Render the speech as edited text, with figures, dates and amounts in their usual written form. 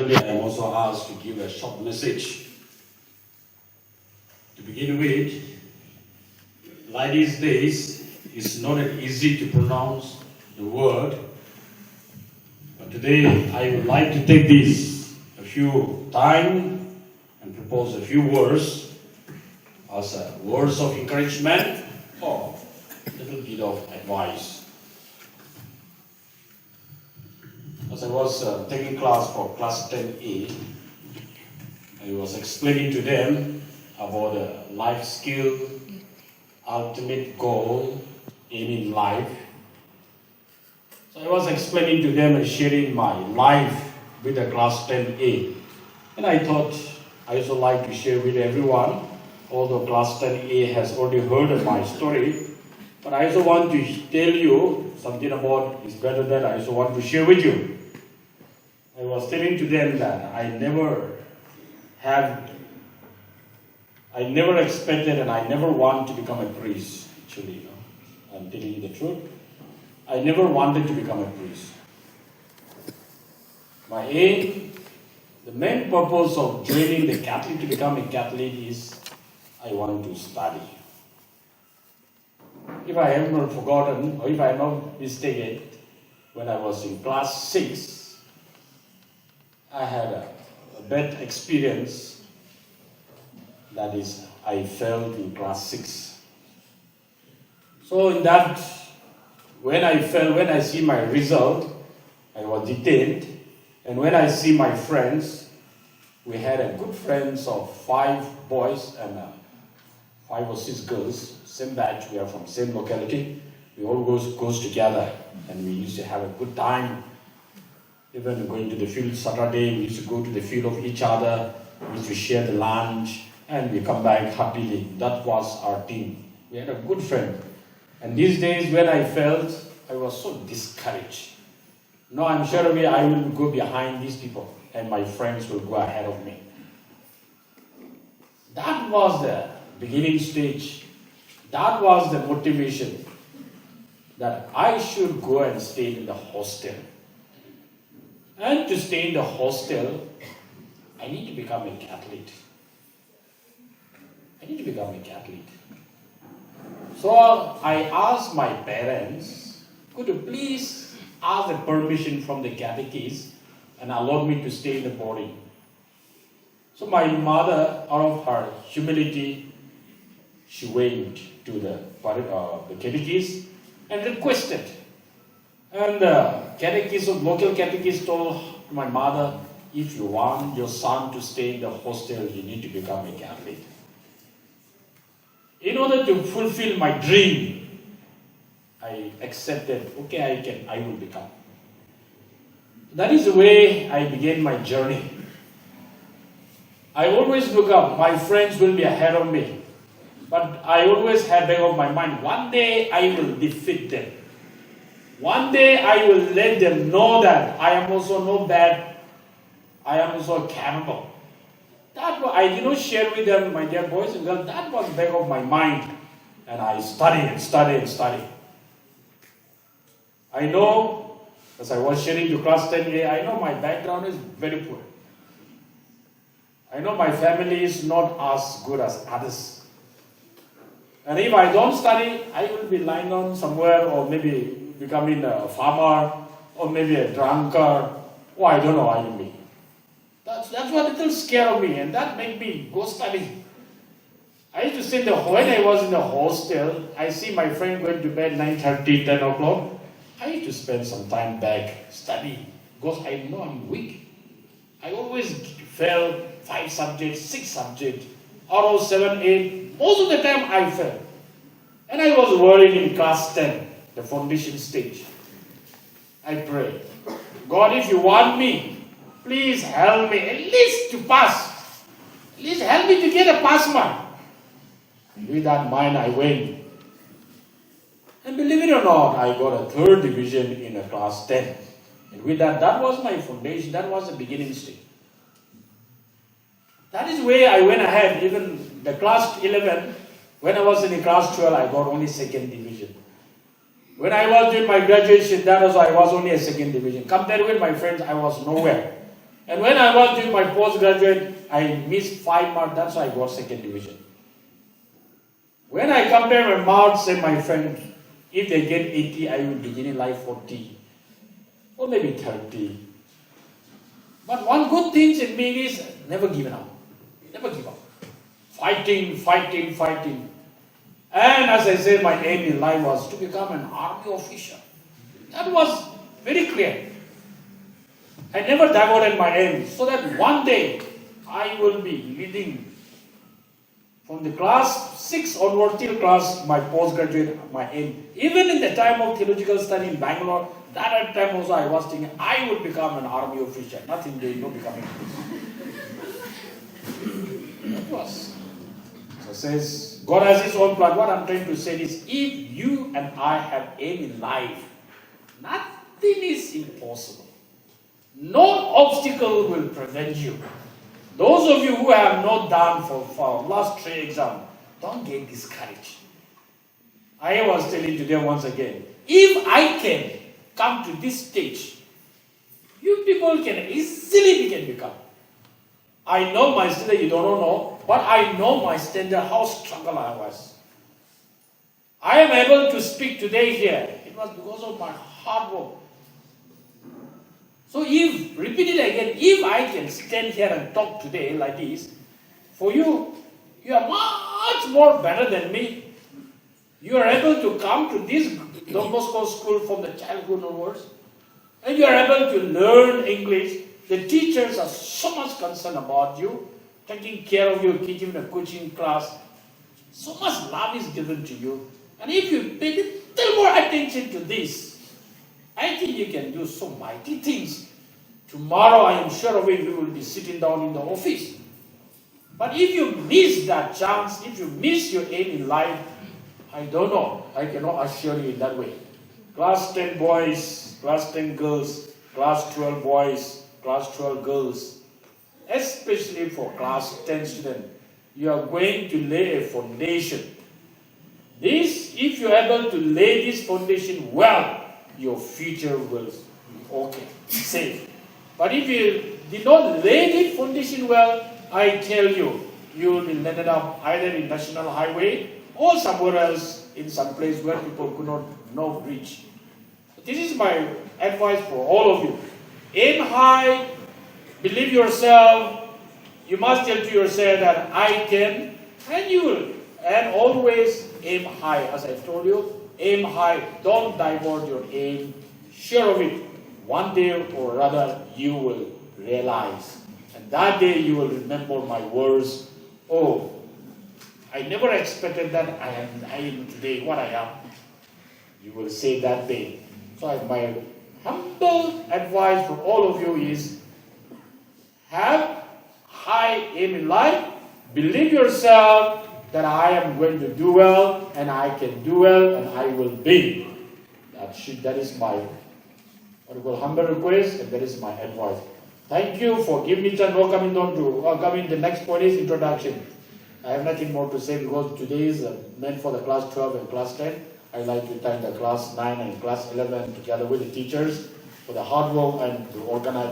Naturally, I am also asked to give a short message. To begin with, like these days, it's not easy to pronounce the word. But today, I would like to take this a few time and propose a few words as words of encouragement or a little bit of advice. As I was taking class for class 10A, I was explaining to them about the life skill, ultimate goal, aim in life. So I was explaining to them and sharing my life with the class 10A. And I thought I also like to share with everyone, although class 10A has already heard of my story. But I also want to tell you something about it's better that I also want to share with you. I was telling to them that I never expected and I never want to become a priest. Actually, I'm telling you the truth. I never wanted to become a priest. My aim, the main purpose of joining the Catholic to become a Catholic is I want to study. If I have not forgotten, or if I am not mistaken, when I was in class 6, I had a bad experience. That is, I failed in class 6. So in that, when I failed, when I see my result, I was detained. And when I see my friends, we had a good friends of 5 boys and 5 or 6 girls, same batch, we are from same locality. We all goes together and we used to have a good time. Even going to the field Saturday, we used to go to the field of each other, we used to share the lunch, and we come back happily. That was our team. We had a good friend. And these days when I felt, I was so discouraged. No, I'm sure I will go behind these people and my friends will go ahead of me. That was the beginning stage. That was the motivation that I should go and stay in the hostel. And to stay in the hostel, I need to become a Catholic. I need to become a Catholic. So I asked my parents, could you please ask the permission from the catechist and allow me to stay in the boarding. So my mother, out of her humility, she went to the catechist and requested. And the catechist, local catechist told my mother, if you want your son to stay in the hostel, you need to become a Catholic. In order to fulfill my dream, I accepted, okay, I will become. That is the way I began my journey. I always look up, my friends will be ahead of me. But I always had back of my mind, one day I will defeat them. One day I will let them know that I am also not bad, I am also capable. That was, I did not share with them, my dear boys and girls, that was back of my mind. And I studied and studied and studied. I know, as I was sharing to class 10A, I know my background is very poor. I know my family is not as good as others. And if I don't study, I will be lying on somewhere or maybe becoming a farmer or maybe a drunkard. Oh, I don't know what I will be. That's what little scared of me, and that made me go study. I used to sit when I was in the hostel, I see my friend going to bed 9:30, 10 o'clock. I used to spend some time back studying because I know I'm weak. I always fail 5 subjects, 6 subjects, out of 7, 8. Most of the time I fail. And I was worried in class 10, the foundation stage. I prayed, God, if you want me, please help me at least to pass. At least help me to get a pass mark. And with that mind, I went. And believe it or not, I got a 3rd division in a class 10. And with that, that was my foundation. That was the beginning stage. That is where I went ahead. Even the class 11, when I was in the class 12, I got only 2nd division. When I was doing my graduation, that was I was only a 2nd division. Compared with my friends, I was nowhere. And when I was doing my postgraduate, I missed 5 marks, that's why I got 2nd division. When I compare my marks and my friends, if they get 80, I will begin in life 40, or maybe 30. But one good thing in me is never giving up. Never give up. Fighting, fighting, fighting. And as I said, my aim in life was to become an army officer. That was very clear. I never diverted my aim, so that one day I will be leading from the class 6 onward till class my postgraduate, my aim. Even in the time of theological study in Bangalore, that time also I was thinking I would become an army officer. Nothing doing, no becoming. That was. So it says, God has His own plan. What I'm trying to say is, if you and I have aim in life, nothing is impossible. No obstacle will prevent you. Those of you who have not done for last 3 exams, don't get discouraged. I was telling to them once again, if I can come to this stage, you people can easily become. I know my standard, you don't know, but I know my standard, how struggle I was. I am able to speak today here. It was because of my hard work. So if, repeat it again, if I can stand here and talk today like this, for you, you are much more better than me. You are able to come to this Don Bosco school from the childhood onwards, and you are able to learn English. The teachers are so much concerned about you, taking care of you, teaching the coaching class. So much love is given to you. And if you pay a little more attention to this, I think you can do so mighty things. Tomorrow, I am sure of it, you will be sitting down in the office. But if you miss that chance, if you miss your aim in life, I don't know. I cannot assure you in that way. Class 10 boys, class 10 girls, class 12 boys, class 12 girls, especially for class 10 students, you are going to lay a foundation. This, if you are able to lay this foundation well, your future will be okay, safe. But if you did not lay the foundation well, I tell you, you will be landed up either in National Highway or somewhere else in some place where people could not reach. This is my advice for all of you. Aim high, believe yourself. You must tell to yourself that I can, and you will. And always aim high. As I told you, aim high. Don't divert your aim. Sure of it, one day or rather you will realize. And that day you will remember my words. Oh, I never expected that I am today what I am. You will say that day. So my humble advice for all of you is, have high aim in life, believe yourself that I am going to do well, and I can do well, and I will be. That is my humble request, and that is my advice. Thank you for giving me chance. Coming. The next point is introduction. I have nothing more to say because today is meant for the class 12 and class 10. I'd like to thank the class 9 and class 11 together with the teachers for the hard work and to organize